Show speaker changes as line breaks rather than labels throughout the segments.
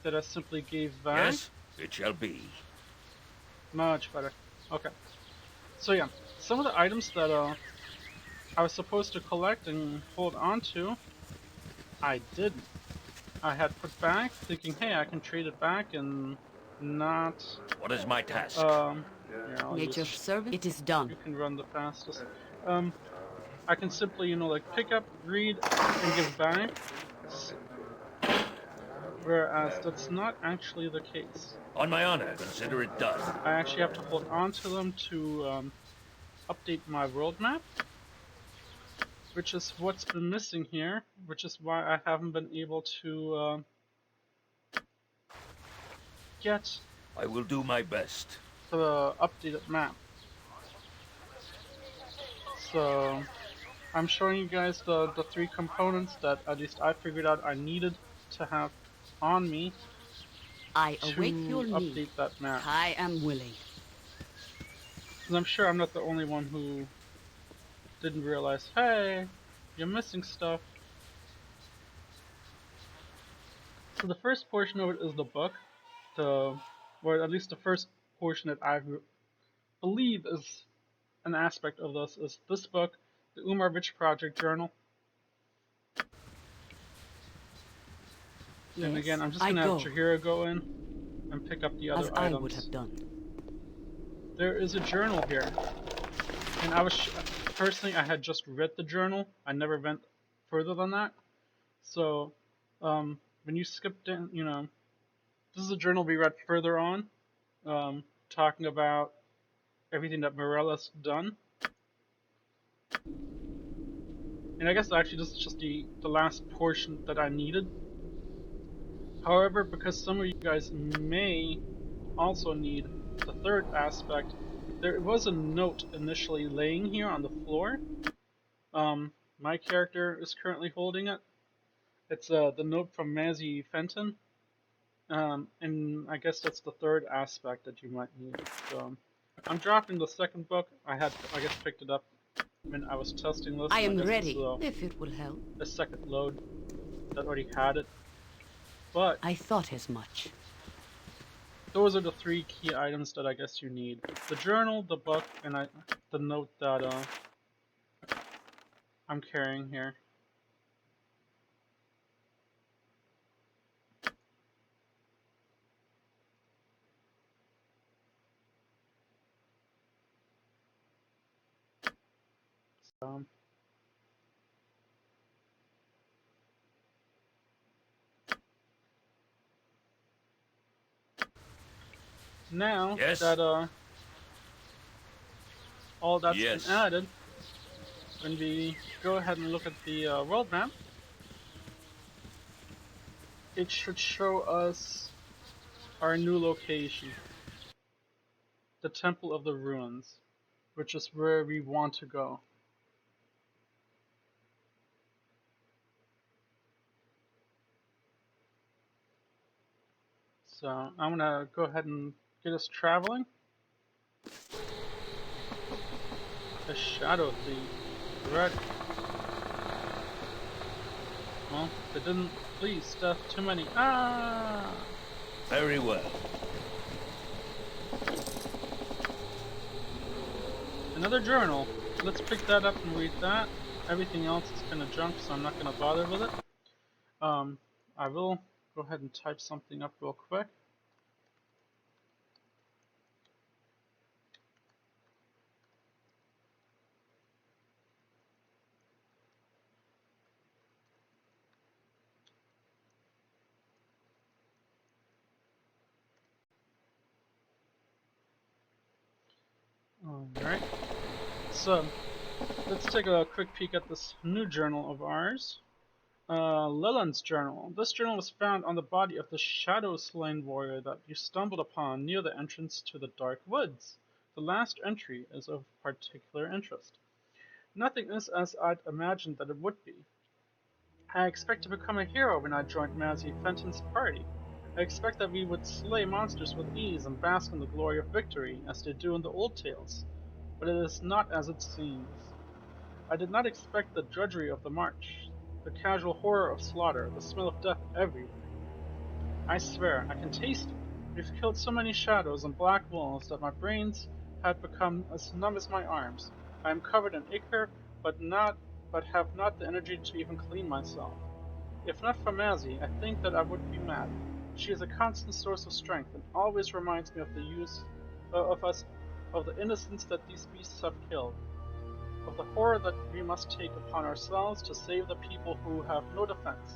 that I simply gave back.
Yes, it shall be.
Much better. Okay. So yeah, some of the items that I was supposed to collect and hold on to, I didn't. I had put back, thinking, hey, I can trade it back and not.
What is my task?
Um, Here, I'll use.
Nature's servant, it is done.
You can run the fastest. Um, I can simply, like pick up, read, and give back. Whereas that's not actually the case.
On my honor, consider it done.
I actually have to hold on to them to update my world map, which is what's been missing here, which is why I haven't been able to get
I will do my best.
the updated map. So I'm showing you guys the three components that at least I figured out I needed to have on me
I await
to
your
update
need.
that map.
I am willing.
Because I'm sure I'm not the only one who didn't realize, hey, you're missing stuff. So the first portion of it is the book, or at least the first portion that I believe is an aspect of this is this book, the Umar Hills Project Journal.
Yes,
And again, I'm just
I
gonna have
go
Chihiro go in and pick up the
as
other
I would
items.
have done.
There is a journal here, and I was personally I had just read the journal. I never went further than that. So when you skipped in, this is a journal we read further on, talking about everything that Morella's done. And I guess actually this is just the last portion that I needed. However, because some of you guys may also need the third aspect, there was a note initially laying here on the floor. My character is currently holding it. It's the note from Mazzy Fenton. And I guess that's the third aspect that you might need. So I'm dropping the second book. I guess picked it up when I was testing this,
I
and I
am
guess this is
ready, if it will help.
a second load that already had it. But
I thought as much.
those are the three key items that I guess you need: the journal, the book, and the note that I'm carrying here. So, now
Yes?
that all that's been
Yes.
added, when we go ahead and look at the world map, it should show us our new location, the Temple of the Ruins, which is where we want to go. So I'm gonna go ahead and get us traveling. A shadow thief. Right. Well, they didn't please stuff too many. Ah!
Very well.
Another journal. Let's pick that up and read that. Everything else is kind of junk, so I'm not gonna bother with it. I will go ahead and type something up real quick. Alright. So, let's take a quick peek at this new journal of ours. Leland's journal. This journal was found on the body of the Shadow Slain warrior that you stumbled upon near the entrance to the Dark Woods. The last entry is of particular interest. Nothing is as I'd imagined that it would be. I expect to become a hero when I joined Mazzy Fenton's party. I expect that we would slay monsters with ease and bask in the glory of victory, as they do in the old tales. But it is not as it seems. I did not expect the drudgery of the march, the casual horror of slaughter, the smell of death everywhere. I swear, I can taste it. We've killed so many shadows and black wolves that my brains have become as numb as my arms. I am covered in ichor, but have not the energy to even clean myself. If not for Mazzy, I think that I would be mad. She is a constant source of strength and always reminds me of the use of us, of the innocents that these beasts have killed, of the horror that we must take upon ourselves to save the people who have no defense.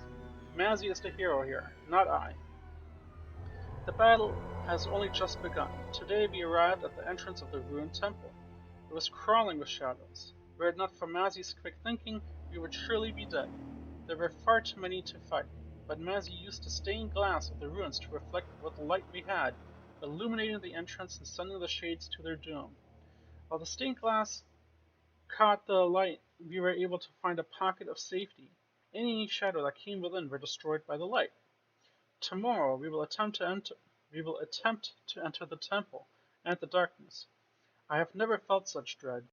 Mazzy is the hero here, not I. The battle has only just begun. Today we arrived at the entrance of the ruined temple. It was crawling with shadows. Were it not for Mazzy's quick thinking, we would surely be dead. There were far too many to fight, but Mazzy used the stained glass of the ruins to reflect what light we had, illuminating the entrance and sending the shades to their doom. While the stained glass caught the light, we were able to find a pocket of safety. Any shadow that came within were destroyed by the light. Tomorrow we will attempt to enter the temple and the darkness. I have never felt such dread.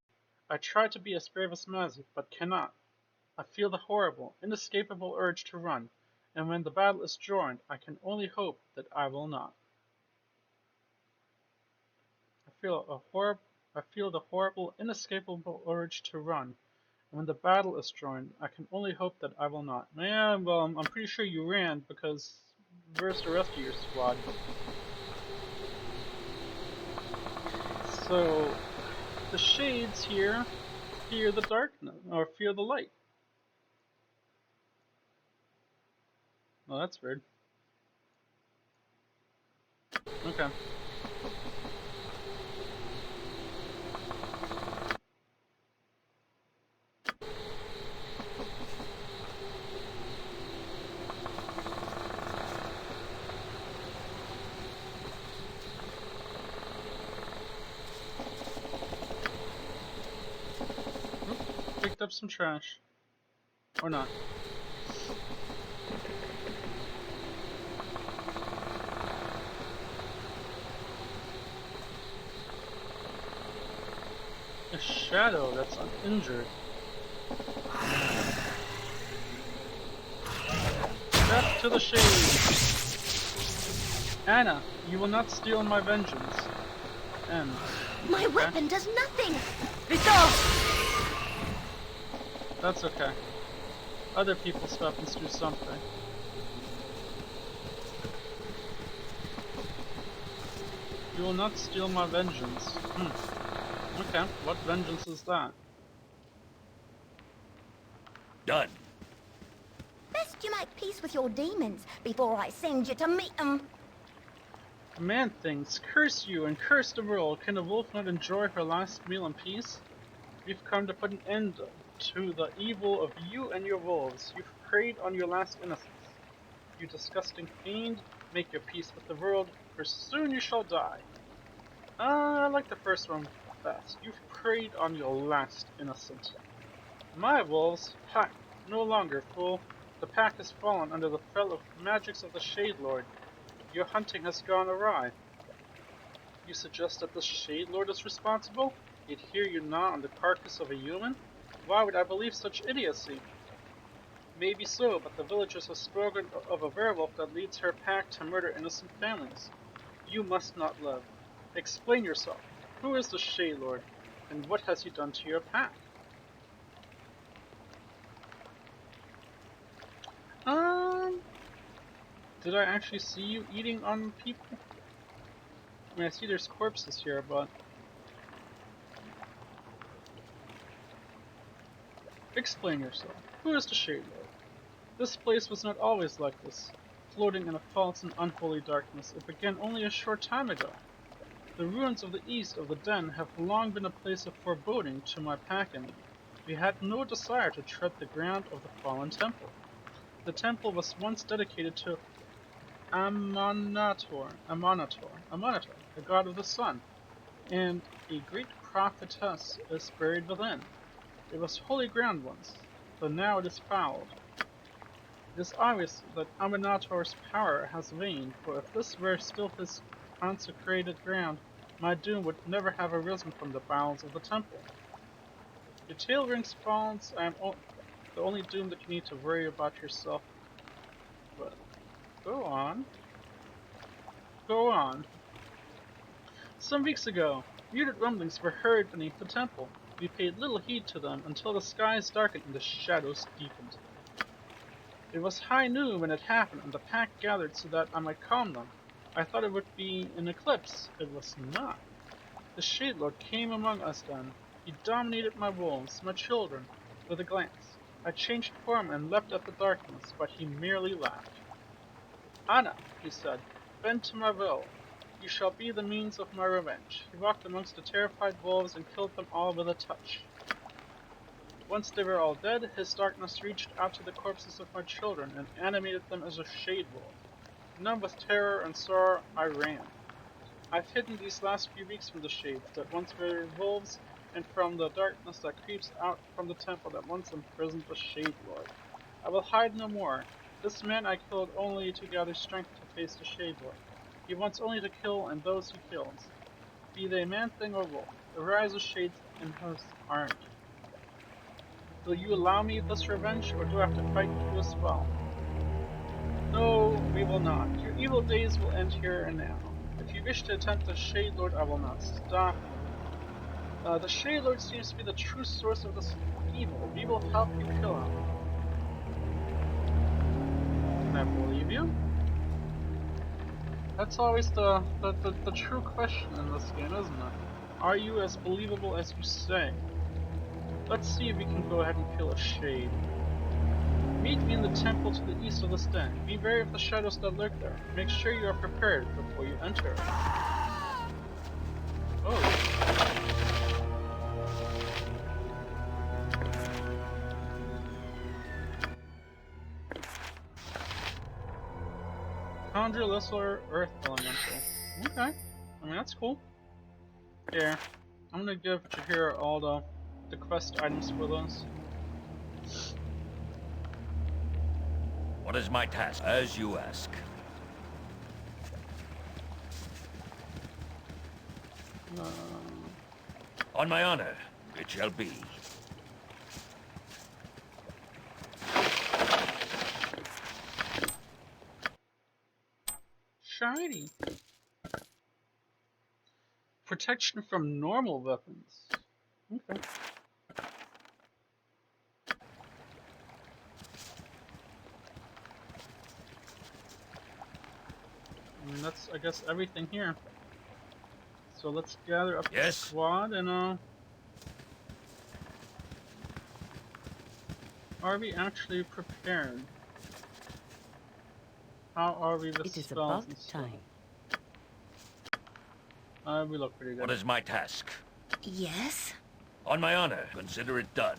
I try to be as brave as Mazzy, but cannot. I feel the horrible, inescapable urge to run, and when the battle is joined, I can only hope that I will not. I feel I feel the horrible, inescapable urge to run, and when the battle is joined, I can only hope that I will not. Man, well, I'm pretty sure you ran because where's the rest of your squad? So the shades here fear the darkness or fear the light. Oh, that's weird. Okay. Oop, picked up some trash. Or not. A shadow that's uninjured. Death to the shades! Anna, you will not steal my vengeance. End.
My
Okay.
weapon does nothing! Resolve!
That's okay. Other people's weapons do something. You will not steal my vengeance. Okay, what vengeance is that?
Done.
Best you make peace with your demons before I send you to meet them.
Command things, curse you and curse the world. Can a wolf not enjoy her last meal in peace? We've come to put an end to the evil of you and your wolves. You've preyed on your last innocence. You disgusting fiend, make your peace with the world, for soon you shall die. I like the first one best. You've preyed on your last innocent. My wolves, ha, no longer, fool. The pack has fallen under the fell of magics of the Shade Lord. Your hunting has gone awry. You suggest that the Shade Lord is responsible? Yet here you gnaw on the carcass of a human? Why would I believe such idiocy? Maybe so, but the villagers have spoken of a werewolf that leads her pack to murder innocent families. You must not live. Explain yourself. Who is the Shade Lord, and what has he done to your pack? Did I actually see you eating on people? I mean, I see there's corpses here, but... Explain yourself. Who is the Shade Lord? This place was not always like this, floating in a false and unholy darkness. It began only a short time ago. The ruins of the east of the den have long been a place of foreboding to my pack and me. We had no desire to tread the ground of the fallen temple. The temple was once dedicated to Amonator, the god of the sun, and a great prophetess is buried within. It was holy ground once, but now it is fouled. It is obvious that Amonator's power has waned, for if this were still his consecrated ground, my doom would never have arisen from the bowels of the temple. Your tale rings false. I am the only doom that you need to worry about yourself. But go on. go on. Some weeks ago, muted rumblings were heard beneath the temple. We paid little heed to them until the skies darkened and the shadows deepened. It was high noon when it happened, and the pack gathered so that I might calm them. I thought it would be an eclipse. It was not. The Shade Lord came among us then. He dominated my wolves, my children, with a glance. I changed form and leapt at the darkness, but he merely laughed. Anna, he said, bend to my will. You shall be the means of my revenge. He walked amongst the terrified wolves and killed them all with a touch. Once they were all dead, his darkness reached out to the corpses of my children and animated them as a shade wolf. Numb with terror and sorrow, I ran. I've hidden these last few weeks from the shades that once were wolves, and from the darkness that creeps out from the temple that once imprisoned the Shade Lord. I will hide no more. This man I killed only to gather strength to face the Shade Lord. He wants only to kill and those he kills, be they man-thing or wolf. The rise of shades in his army. Will you allow me this revenge, or do I have to fight you as well? No, we will not. Your evil days will end here and now. If you wish to attempt the Shade Lord, I will not stop you. The Shade Lord seems to be the true source of this evil. We will help you kill him. Can I believe you? That's always the true question in this game, isn't it? Are you as believable as you say? Let's see if we can go ahead and kill a Shade. Meet me in the temple to the east of this den. Be wary of the shadows that lurk there. Make sure you are prepared before you enter. Oh. Conjure lesser earth elemental. Okay. I mean, that's cool. Here. I'm gonna give Jahira all the quest items for those.
What is my task? As you ask. On my honor, it shall be.
Shiny. Protection from normal weapons. Okay. I mean, that's, I guess, everything here. So let's gather up the squad and, are we actually prepared? How are we with
It is
spells
about
and stuff?
time.
We look pretty good.
What is my task?
Yes?
On my honor, consider it done.